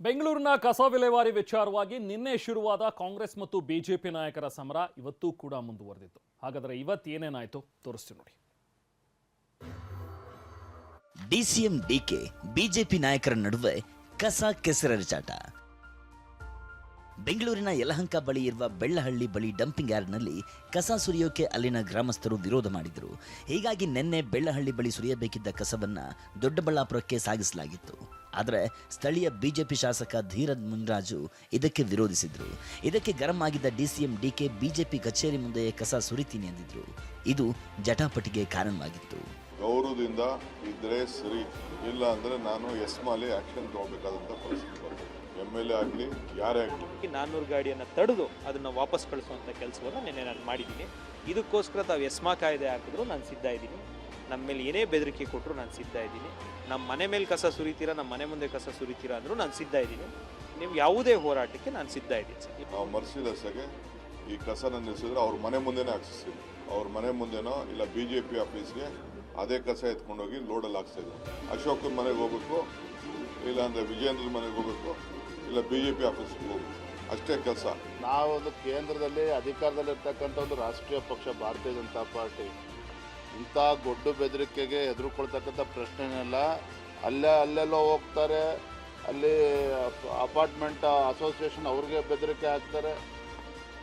ಬೆಂಗಳೂರಿನ ಕಸ ವಿಲೇವಾರಿ ವಿಚಾರವಾಗಿ ನಿನ್ನೆ ಶುರುವಾದ ಕಾಂಗ್ರೆಸ್ ಮತ್ತು ಬಿಜೆಪಿ ನಾಯಕರ ಸಮರ ಇವತ್ತೂ ಕೂಡ ಮುಂದುವರೆದಿತ್ತು. ಹಾಗಾದರೆ ಇವತ್ತು ಏನೇನಾಯಿತು ತೋರಿಸ್ತೀವಿ ನೋಡಿ. ಡಿಸಿಎಂ ಡಿಕೆ ಬಿಜೆಪಿ ನಾಯಕರ ನಡುವೆ ಕಸ ಕೆಸರೆರಚಾಟ. ಬೆಂಗಳೂರಿನ ಯಲಹಂಕ ಬಳಿ ಇರುವ ಬೆಳ್ಳಹಳ್ಳಿ ಬಳಿ ಡಂಪಿಂಗ್ ಯಾರ್ಡ್ನಲ್ಲಿ ಕಸ ಸುರಿಯೋಕೆ ಅಲ್ಲಿನ ಗ್ರಾಮಸ್ಥರು ವಿರೋಧ ಮಾಡಿದರು. ಹೀಗಾಗಿ ನಿನ್ನೆ ಬೆಳ್ಳಹಳ್ಳಿ ಬಳಿ ಸುರಿಯಬೇಕಿದ್ದ ಕಸವನ್ನ ದೊಡ್ಡಬಳ್ಳಾಪುರಕ್ಕೆ ಸಾಗಿಸಲಾಗಿತ್ತು. ಆದರೆ ಸ್ಥಳೀಯ ಬಿಜೆಪಿ ಶಾಸಕ ಧೀರಜ್ ಮುನ್ರಾಜು ಇದಕ್ಕೆ ವಿರೋಧಿಸಿದ್ರು. ಇದಕ್ಕೆ ಗರಂ ಆಗಿದ್ದ ಡಿಸಿಎಂ ಡಿಕೆ ಬಿಜೆಪಿ ಕಚೇರಿ ಮುಂದೆ ಕಸ ಸುರಿತೀನಿ ಎಂದಿದ್ರು. ಇದು ಜಟಾಪಟಿಗೆ ಕಾರಣವಾಗಿತ್ತು. ಗೌರವದಿಂದ ಇದ್ರೆ ಸರಿ, ಇಲ್ಲ ಅಂದ್ರೆ ನಾನು ಎಸ್ಮಾಲಿ ಆಕ್ಷನ್ ತಗೋಬೇಕಾದಂತ ಪರಿಸ್ಥಿತಿ ಬರ್ತದೆ. MLA ಆಗಲಿ ಯಾರೇ ಆಗಲಿ 400 ಗಾಡಿಯನ್ನು ತಡೆದು ಅದನ್ನು ವಾಪಸ್ ಕಳಿಸುವಂಥ ಕೆಲಸವನ್ನು ನಿನ್ನೆ ನಾನು ಮಾಡಿದ್ದೀನಿ. ಇದಕ್ಕೋಸ್ಕರ ತಾವು ಎಸ್ಮಾ ಕಾಯ್ದೆ ಹಾಕಿದ್ರು ನಾನು ಸಿದ್ಧ ಇದ್ದೀನಿ. ನಮ್ಮ ಮೇಲೆ ಏನೇ ಬೆದರಿಕೆ ಕೊಟ್ಟರು ನಾನು ಸಿದ್ಧ ಇದ್ದೀನಿ. ನಮ್ಮ ಮನೆ ಮೇಲೆ ಕಸ ಸುರಿತೀರಾ, ನಮ್ಮ ಮನೆ ಮುಂದೆ ಕಸ ಸುರಿತೀರಾ ಅಂದರೂ ನಾನು ಸಿದ್ಧ ಇದ್ದೀನಿ. ನಿಮ್ಗೆ ಯಾವುದೇ ಹೋರಾಟಕ್ಕೆ ನಾನು ಸಿದ್ಧ ಇದ್ದೀನಿ ಸರ್. ನಾವು ಮರ್ಸಿಲೆಸ್ಸಾಗೆ ಈ ಕಸನ ನಿಲ್ಲಿಸಿದ್ರೆ ಅವ್ರ ಮನೆ ಮುಂದೆನೇ ಹಾಕ್ಸಿಸ್ತೀವಿ. ಅವ್ರ ಮನೆ ಮುಂದೆನೋ ಇಲ್ಲ BJP ಆಫೀಸ್ಗೆ ಅದೇ ಕಸ ಎತ್ಕೊಂಡೋಗಿ ಲೋಡಲ್ಲಿ ಹಾಕ್ಸ್ತಿದ್ರು. ಅಶೋಕನ ಮನೆಗೆ ಹೋಗ್ಬೇಕು, ಇಲ್ಲಾಂದರೆ ವಿಜೇಂದ್ರ ಮನೆಗೆ ಹೋಗ್ಬೇಕು, ಇಲ್ಲ BJP ಆಫೀಸ್ಗೆ ಹೋಗ್ಬೇಕು, ಅಷ್ಟೇ ಕೆಲಸ. ನಾವೊಂದು ಕೇಂದ್ರದಲ್ಲಿ ಅಧಿಕಾರದಲ್ಲಿರ್ತಕ್ಕಂಥ ಒಂದು ರಾಷ್ಟ್ರೀಯ ಪಕ್ಷ ಭಾರತೀಯ ಜನತಾ ಪಾರ್ಟಿ ಇಂಥ ಗೊಡ್ಡು ಬೆದರಿಕೆಗೆ ಎದುರುಕೊಳ್ತಕ್ಕಂಥ ಪ್ರಶ್ನೆನೆಲ್ಲ ಅಲ್ಲೆಲ್ಲೋ ಹೋಗ್ತಾರೆ. ಅಲ್ಲಿ ಅಪಾರ್ಟ್ಮೆಂಟ್ ಅಸೋಸಿಯೇಷನ್ ಅವ್ರಿಗೆ ಬೆದರಿಕೆ ಹಾಕ್ತಾರೆ.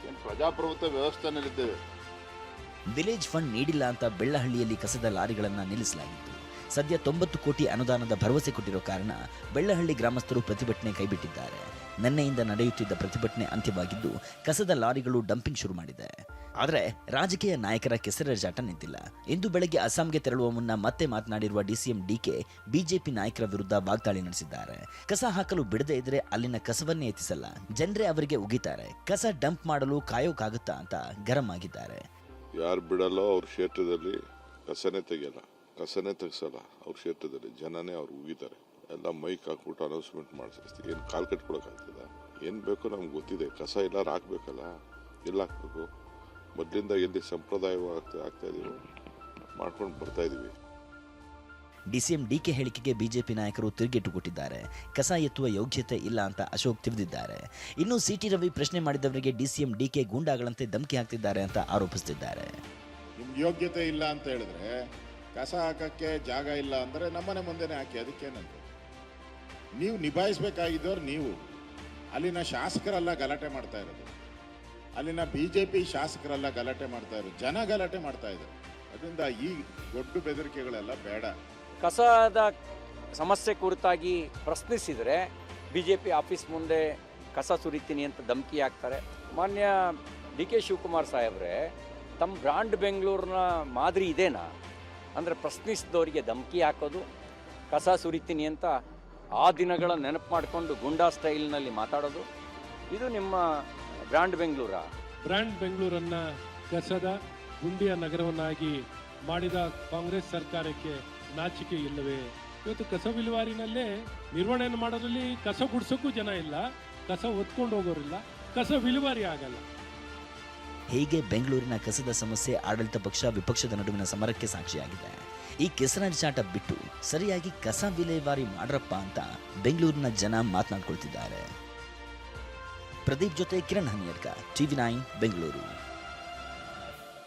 ಏನು ಪ್ರಜಾಪ್ರಭುತ್ವ ವ್ಯವಸ್ಥೆನಲ್ಲಿದ್ದೇವೆ. ವಿಲೇಜ್ ಫಂಡ್ ನೀಡಿಲ್ಲ ಅಂತ ಬೆಳ್ಳಹಳ್ಳಿಯಲ್ಲಿ ಕಸದ ಲಾರಿಗಳನ್ನು ನಿಲ್ಲಿಸಲಾಗಿತ್ತು. ಸದ್ಯ 90 ಕೋಟಿ ಅನುದಾನದ ಭರವಸೆ ಕೊಟ್ಟಿರೋ ಕಾರಣ ಬೆಳ್ಳಹಳ್ಳಿ ಗ್ರಾಮಸ್ಥರು ಪ್ರತಿಭಟನೆ ಕೈಬಿಟ್ಟಿದ್ದಾರೆ. ನಿನ್ನೆಯಿಂದ ನಡೆಯುತ್ತಿದ್ದ ಪ್ರತಿಭಟನೆ ಅಂತ್ಯವಾಗಿದ್ದು ಕಸದ ಲಾರಿಗಳು ಡಂಪಿಂಗ್ ಶುರು ಮಾಡಿದೆ. ಆದರೆ ರಾಜಕೀಯ ನಾಯಕರ ಕೆಸರೆರಚಾಟ ನಿಂತಿಲ್ಲ. ಇಂದು ಬೆಳಗ್ಗೆ ಅಸ್ಸಾಂಗೆ ತೆರಳುವ ಮುನ್ನ ಮತ್ತೆ ಮಾತನಾಡಿರುವ ಡಿಸಿಎಂ ಡಿಕೆ ಬಿಜೆಪಿ ನಾಯಕರ ವಿರುದ್ಧ ವಾಗ್ದಾಳಿ ನಡೆಸಿದ್ದಾರೆ. ಕಸ ಹಾಕಲು ಬಿಡದೇ ಇದ್ರೆ ಅಲ್ಲಿನ ಕಸವನ್ನೇ ಎತ್ತಿಸಲ್ಲ, ಜನರೇ ಅವರಿಗೆ ಉಗಿತಾರೆ. ಕಸ ಡಂಪ್ ಮಾಡಲು ಕಾಯೋಕಾಗುತ್ತಾ ಅಂತ ಗರಂ ಆಗಿದ್ದಾರೆ. ಯಾರು ಬಿಡಲ್ಲೋ ಅವ್ರ ಕ್ಷೇತ್ರದಲ್ಲಿ ಕಸನೇ ತೆಗಿಯಲ್ಲ, ಕಸನೇ ತೆಗ್ಸಲ್ಲ. ಅವ್ರ ಕ್ಷೇತ್ರದಲ್ಲಿ ಜನನೇ ಅವ್ರು ಉಗಿತಾರೆ. ಎಲ್ಲ ಮೈಕ್ ಹಾಕ್ಬಿಟ್ಟು ಅನೌನ್ಸ್ಮೆಂಟ್ ಮಾಡಿಸ್ತೀವಿ. ಏನು ಕಾಲ್ ಕಟ್ಕೊಳಕ್ಕಾಗ್ತದ? ಏನು ಬೇಕೋ ನಮ್ಗೆ ಗೊತ್ತಿದೆ. ಕಸ ಎಲ್ಲಾರು ಹಾಕ್ಬೇಕಲ್ಲ, ಎಲ್ಲ ಹಾಕ್ಬೇಕು. ಮೊದಲಿಂದ ಎಲ್ಲಿ ಸಂಪ್ರದಾಯವಾಗಿ ಆಗ್ತಾ ಇದೀವಿ ಮಾಡ್ಕೊಂಡು ಬರ್ತಾ ಇದೀವಿ. ಡಿಸಿಎಂ ಡಿಕೆ ಹೇಳಿಕೆಗೆ ಬಿಜೆಪಿ ನಾಯಕರು ತಿರುಗೇಟು ಕೊಟ್ಟಿದ್ದಾರೆ. ಕಸ ಎತ್ತುವ ಯೋಗ್ಯತೆ ಇಲ್ಲ ಅಂತ ಅಶೋಕ್ ತಿವಿದಿದ್ದಾರೆ. ಇನ್ನು ಸಿಟಿ ರವಿ ಪ್ರಶ್ನೆ ಮಾಡಿದವರಿಗೆ ಡಿಸಿಎಂ ಡಿಕೆ ಗೂಂಡಾಗಳಂತೆ ಧಮಕಿ ಹಾಕ್ತಿದ್ದಾರೆ ಅಂತ ಆರೋಪಿಸುತ್ತಿದ್ದಾರೆ. ನಿಮ್ಗೆ ಯೋಗ್ಯತೆ ಇಲ್ಲ ಅಂತ ಹೇಳಿದ್ರೆ ಕಸ ಹಾಕಕ್ಕೆ ಜಾಗ ಇಲ್ಲ ಅಂದರೆ ನಮ್ಮನೆ ಮುಂದೆನೇ ಹಾಕಿ, ಅದಕ್ಕೇನಂತ ನೀವು ನಿಭಾಯಿಸಬೇಕಾಗಿದ್ದವ್ರು ನೀವು. ಅಲ್ಲಿನ ಶಾಸಕರೆಲ್ಲ ಗಲಾಟೆ ಮಾಡ್ತಾ ಇರೋದು, ಅಲ್ಲಿನ BJP ಶಾಸಕರೆಲ್ಲ ಗಲಾಟೆ ಮಾಡ್ತಾ ಇರೋದು, ಜನ ಗಲಾಟೆ ಮಾಡ್ತಾ ಇದ್ದಾರೆ. ಅದರಿಂದ ಈ ದೊಡ್ಡ ಬೆದರಿಕೆಗಳೆಲ್ಲ ಬೇಡ. ಕಸದ ಸಮಸ್ಯೆ ಕುರಿತಾಗಿ ಪ್ರಶ್ನಿಸಿದರೆ BJP ಆಫೀಸ್ ಮುಂದೆ ಕಸ ಸುರಿತೀನಿ ಅಂತ ಧಮಕಿ ಹಾಕ್ತಾರೆ. ಮಾನ್ಯ DK ಶಿವಕುಮಾರ್ ಸಾಹೇಬ್ರೆ, ತಮ್ಮ ಬ್ರಾಂಡ್ ಬೆಂಗಳೂರಿನ ಮಾದರಿ ಇದೇನಾ? ಅಂದರೆ ಪ್ರಶ್ನಿಸಿದವರಿಗೆ ಧಮಕಿ ಹಾಕೋದು, ಕಸ ಸುರಿತೀನಿ ಅಂತ ಆ ದಿನಗಳ ನೆನಪು ಮಾಡಿಕೊಂಡು ಗುಂಡಾ ಸ್ಟೈಲ್ನಲ್ಲಿ ಮಾತಾಡೋದು, ಇದು ನಿಮ್ಮ ಬ್ರಾಂಡ್ ಬೆಂಗಳೂರಾ? ಬ್ರಾಂಡ್ ಬೆಂಗಳೂರನ್ನು ಕಸದ ಗುಂಡಿಯ ನಗರವನ್ನಾಗಿ ಮಾಡಿದ ಕಾಂಗ್ರೆಸ್ ಸರ್ಕಾರಕ್ಕೆ ನಾಚಿಕೆ ಇಲ್ಲವೇ? ಇವತ್ತು ಕಸ ವಿಲೇವಾರಿನಲ್ಲೇ ನಿರ್ವಹಣೆಯನ್ನು ಮಾಡೋದ್ರಲ್ಲಿ ಕಸ ಗುಡ್ಸೋಕ್ಕೂ ಜನ ಇಲ್ಲ, ಕಸ ಹೊತ್ಕೊಂಡು ಹೋಗೋರಿಲ್ಲ, ಕಸ ವಿಲೇವಾರಿ ಆಗಲ್ಲ. ಹೀಗೆ ಬೆಂಗಳೂರಿನ ಕಸದ ಸಮಸ್ಯೆ ಆಡಳಿತ ಪಕ್ಷ ವಿಪಕ್ಷದ ನಡುವಿನ ಸಮರಕ್ಕೆ ಸಾಕ್ಷಿಯಾಗಿದೆ. ಈ ಕೆಸರೆರಚಾಟ ಬಿಟ್ಟು ಸರಿಯಾಗಿ ಕಸ ವಿಲೇವಾರಿ ಮಾಡ್ರಪ್ಪ ಅಂತ ಬೆಂಗಳೂರಿನ ಜನ ಮಾತನಾಡ್ಕೊಳ್ತಿದ್ದಾರೆ. ಪ್ರದೀಪ್ ಜೊತೆ ಕಿರಣ್ ಹನಿಯರ್ಕ, TV9 ಬೆಂಗಳೂರು.